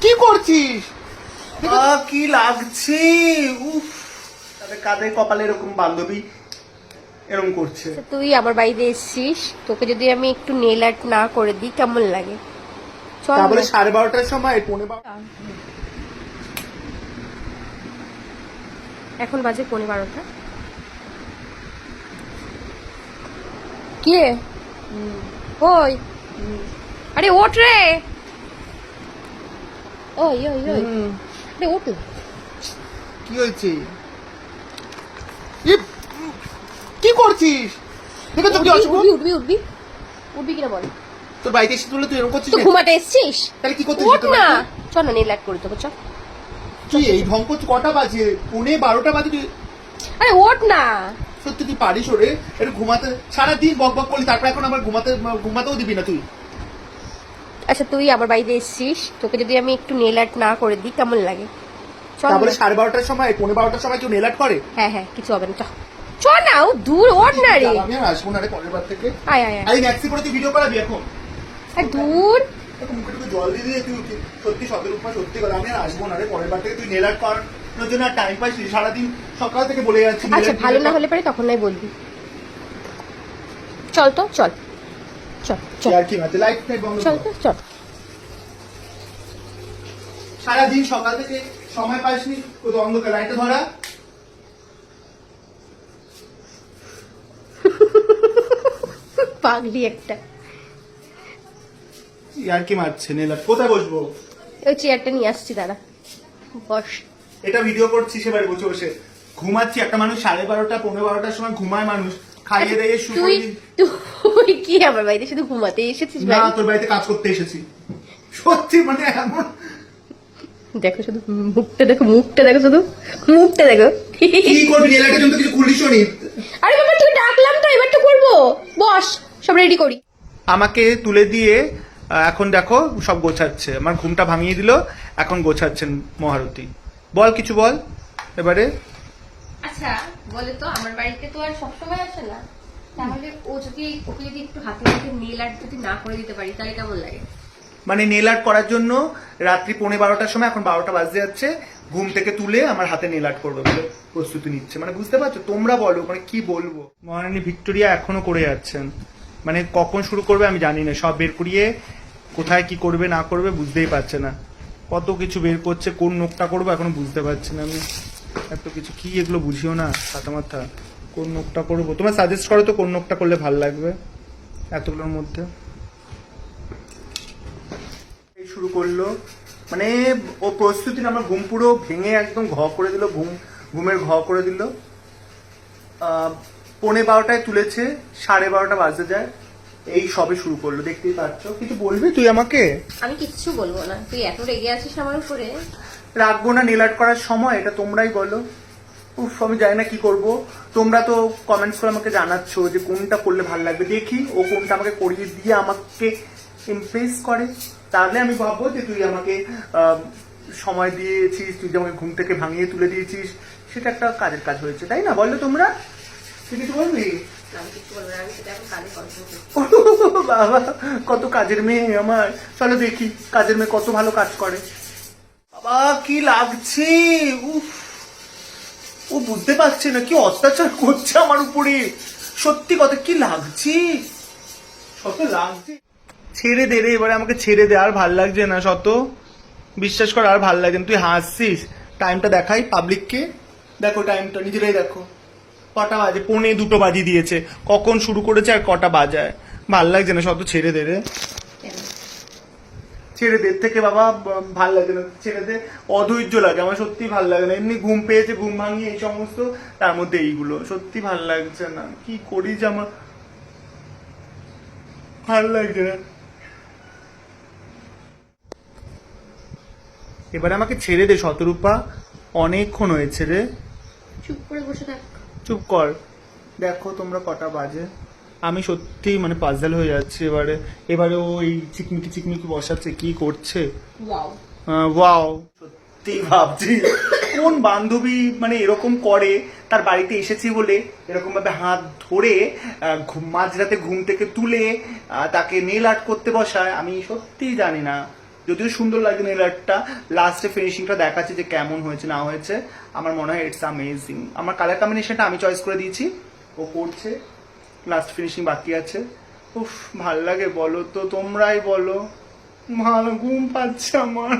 কি করছিস? কি লাগছে, উফ। কাঁধে কপালে এরকম বান্ধবী এরকম করছে। তুই আমার বাড়িতে এসেছিস, তোকে যদি আমি একটু নেল আর্ট না করে দিই কেমন লাগে? চল তারপরে না। 12:30টার সময় 12:15। এখন বাজে 12:15। কি রে? ওই, আরে ওঠ রে। ওই ওই ওই, আরে ওঠ। কি হয়েছে? কি করছিস? দেখে তো কি অশুভ। উঠবি উঠবি উঠবি উঠবি কিনা বল। তোর বাড়িতে এসে তুলে তুই এরকম করছিস তুই কেন? ঘুমাতে এসেছিস? তাহলে কি করতে ওঠ না, চল না নেল আর্ট করে দেবো, চল। কি এই ঢং করছিস? কটা বাজে? 12:15 বাজে। তুই আরে ওঠ না। সত্যি তুই পারিস ওরে? একটু ঘুমাতে সারাদিন বক বক করলি, তারপর এখন আবার ঘুমাতেও দিবি না তুই? আচ্ছা তুই আমার বাড়িতে এসেছিস, তোকে যদি আমি একটু নেল আর্ট না করে দিই কেমন লাগে? চল তারপরে না। 12:30টার সময় 12:15টার সময় কেউ নেল আর্ট করে? হ্যাঁ হ্যাঁ, কিছু হবে না, চল চল না। ও দূর, ওঠ না রে। আমি আর আসবো না রে পরের বার থেকে। আয় আয় আয়। এই ম্যাক্সি করে তুই ভিডিও করাবি এখন? আরে দূর। মুখে টুকু জল দিয়ে দিয়ে তুই সত্যি শতরূপা সত্যি কথা, আমি আর আসবো না রে পরের বার থেকে। তুই নেল আর্ট করার জন্য আর টাইম পাইস? সারাদিন সকাল থেকে বলে যাচ্ছি nail আচ্ছা art, ভালো nail না art। হলে পরে তখন নাই বলবি। চল তো, চল চল চল আর কি মাঝে লাইট টাইট বন্ধ চল কর। তো চল। সারাদিন সকাল থেকে সময় পাইসনি, কোথাও অন্ধকার লাইটে ধরা। পাগলি একটা। আর কি মারছে নেল আর্ট? কোথায় বসবো? ওই চেয়ারটা নিয়ে আসছি, দাঁড়া বস। এটা ভিডিও করছি সেবারে বসে বসে ঘুমাচ্ছি। একটা মানুষ 12:30 15:00টার সময় ঘুমায়, মানুষ খাইয়ে দিয়ে তুই শুয়ে। তুই কি আমার বাড়িতে শুধু ঘুমাতে এসেছিস না, ভাই? তোর বাড়িতে কাজ করতে এসেছি। সত্যি মানে এমন। দেখো শুধু মুখটা দেখো, মুখটা দেখো, শুধু মুখটা দেখো। কি করবি? নেল আর্টের জন্য কিছু খুলিস নি? আরে বাবা তুই ডাকলাম তো, এবার তো করবো। বস, সব রেডি করি। আমাকে তুলে দিয়ে এখন দেখো সব গোছাচ্ছে। আমার ঘুমটা ভাঙিয়ে দিল, এখন গোছাচ্ছেন মহারতী। বল কিছু বল এবারে। আচ্ছা বলে তো, আমার বাড়িতে তো আর সবসময় আসে না, তাহলে ও যদি ওকে যদি একটু হাতে হাতে নেল আর্ট যদি না করে দিতে পারি তাহলে কেমন লাগে? মানে নেল আর্ট করার জন্য রাত্রি 12:15টার সময়, এখন 12টা বাজতে যাচ্ছে, ঘুম থেকে তুলে আমার হাতে নেল আর্ট করবে বলে প্রস্তুতি নিচ্ছে। মানে বুঝতে পারছো? তোমরা বলো মানে কি বলবো। মহারানী ভিক্টোরিয়া এখনো করে যাচ্ছেন, মানে কখন শুরু করবে আমি জানি না। সব বের করিয়ে কোথায় কি করবে না করবে বুঝতেই পারছে না। কত কিছু বের করছে, কোন নোকটা করবো এখনো বুঝতে পারছি না আমি। এত কিছু কি এগুলো বুঝিও না সাতা মাথা। কোন নোকটা করবো তোমরা সাজেস্ট করো তো, কোন নোকটা করলে ভালো লাগবে এতগুলোর মধ্যে। শুরু করলো মানে ও প্রস্তুতি, আমার ঘুম পুরো ভেঙে একদম ঘ করে দিল, ঘুমের ঘ করে দিল। 12:15টায় তুলেছে, 12:30 বাজতে যায়, এই সবে শুরু করলো। দেখতেই পাচ্ছ। কিছু বলবি তুই আমাকে? আমি কিচ্ছু বলবো না, তুই এত রেগে আছিস আমার উপরে। রাখবো না নেল আর্ট করার সময়, এটা তোমরাই বলো। উফ, আমি জানি না কি করব। তোমরা তো কমেন্টস করে আমাকে জানাচ্ছ যে কোনটা করলে ভালো লাগবে। দেখি ও কোনটা আমাকে করিয়ে দিয়ে আমাকে ইমপ্রেস করে, তাহলে আমি ভাববো যে তুই আমাকে সময় দিয়েছিস, তুই যে আমাকে ঘুম থেকে ভাঙিয়ে তুলে দিয়েছিস, সেটা একটা কাজের কাজ হয়েছে, তাই না? বললো তোমরা। তুই কিছু বলবি? আমি কিচ্ছু বলবো না, আমি সেটা এখন কাজে কন্টিনিউ করছি। বাবা কত কাজের মেয়ে আমার। চলো দেখি কাজের মেয়ে কত ভালো কাজ করে। বাবা কি লাগছে, উফ। ও বুঝতে পারছে না কি অত্যাচার করছে আমার উপরে। সত্যি কথা, কি লাগছে, শত লাগছে। ছেড়ে দে রে, এবারে আমাকে ছেড়ে দে। আর ভাল লাগছে না শত, বিশ্বাস কর আর ভাল লাগছে না। তুই হাসছিস। টাইমটা দেখাই পাবলিককে, দেখো টাইমটা, নিজেরাই দেখো কটা বাজে। 1:45 বাজিয়ে দিয়েছে। কখন শুরু করেছে আর কটা বাজায়। ভাল লাগছে না শত, ছেড়ে দে রে। ছেড়ে দে থেকে বাবা, ভাল লাগে না, ছেড়ে দে। অধৈর্য লাগে আমার, সত্যি ভাল লাগে না। এমনি ঘুম পেয়েছে, ঘুম ভাঙিয়ে এই সমস্ত, তার মধ্যে এইগুলো সত্যি ভাল লাগছে না। কি করি যে আমার ভাল লাগছে না। এবারে আমাকে ছেড়ে দে শতরূপা, অনেকক্ষণ হয়েছে রে। চুপ করে বসে থাক। চুপ কর। দেখো তোমরা কটা বাজে। আমি সত্যি মানে পাজল হয়ে যাচ্ছি এবারে। এবারে ওই চিকমিকি চিকমিকি বসাচ্ছে, কি করছে। ওয়াও। ওয়াও, সত্যি ভাবছি কোন বান্ধবী মানে এরকম করে। তার বাড়িতে এসেছি বলে এরকম ভাবে হাত ধরে মাঝরাতে ঘুম থেকে তুলে তাকে নেল আর্ট করতে বসায়। আমি সত্যি জানি না যদিও সুন্দর লাগে নেল আর্টটা, লাস্টে ফিনিশিংটা দেখাচ্ছে যে কেমন হয়েছে না হয়েছে। আমার মনে হয় ইটস অ্যামেজিং। আমার কালার কম্বিনেশনটা আমি চয়েস করে দিয়েছি, ও করছে, লাস্ট ফিনিশিং বাকি আছে। উফ, ভাল লাগে বলো তো, তোমরাই বলো। ভালো ঘুম পাচ্ছে আমার।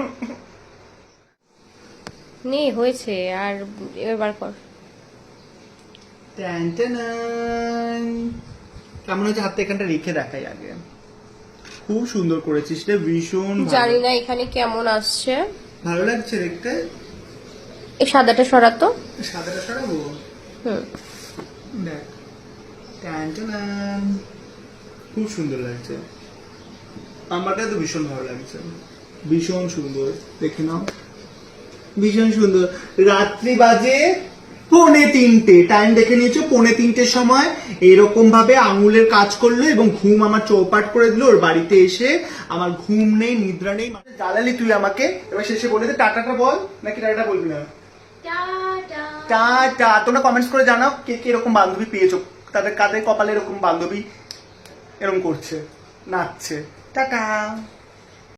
নে হয়েছে, আর এবার বার কর। Tan tan. কেমন হয়েছে হাতে এখানটা রেখে দেখাই আগে। খুব সুন্দর করেছিস রে, ভীষণ ভালো। জানি না এখানে কেমন আসছে। ভালো লাগছে দেখতে। এই সাদাটা সরাতো। সাদাটা সরাবো? হুম। দেখ, ট্যান ট্যান। খুব সুন্দর লাগছে, আমার কাছে তো ভীষণ ভালো লাগছে, ভীষণ সুন্দর। দেখে নাও, ভীষণ সুন্দর। রাত্রি বাজে 2:45, টাইম দেখে নিয়েছো, 2:45 সময় এরকম ভাবে আঙুলের কাজ করলো এবং ঘুম আমার চৌপাট করে দিল। ওর বাড়িতে এসে আমার ঘুম নেই, নিদ্রা নেই। জ্বালালি তুই আমাকে, এবার শেষে বলে দে টাটাটা বল, নাকি টাটাটা বলবি না? টাটা। টাটা। তোমরা কমেন্টস করে জানাও কে কে এরকম বান্ধবী পেয়েছো, তাদের কাদের কপালে এরকম বান্ধবী এরকম করছে, নাচছে। টাটা।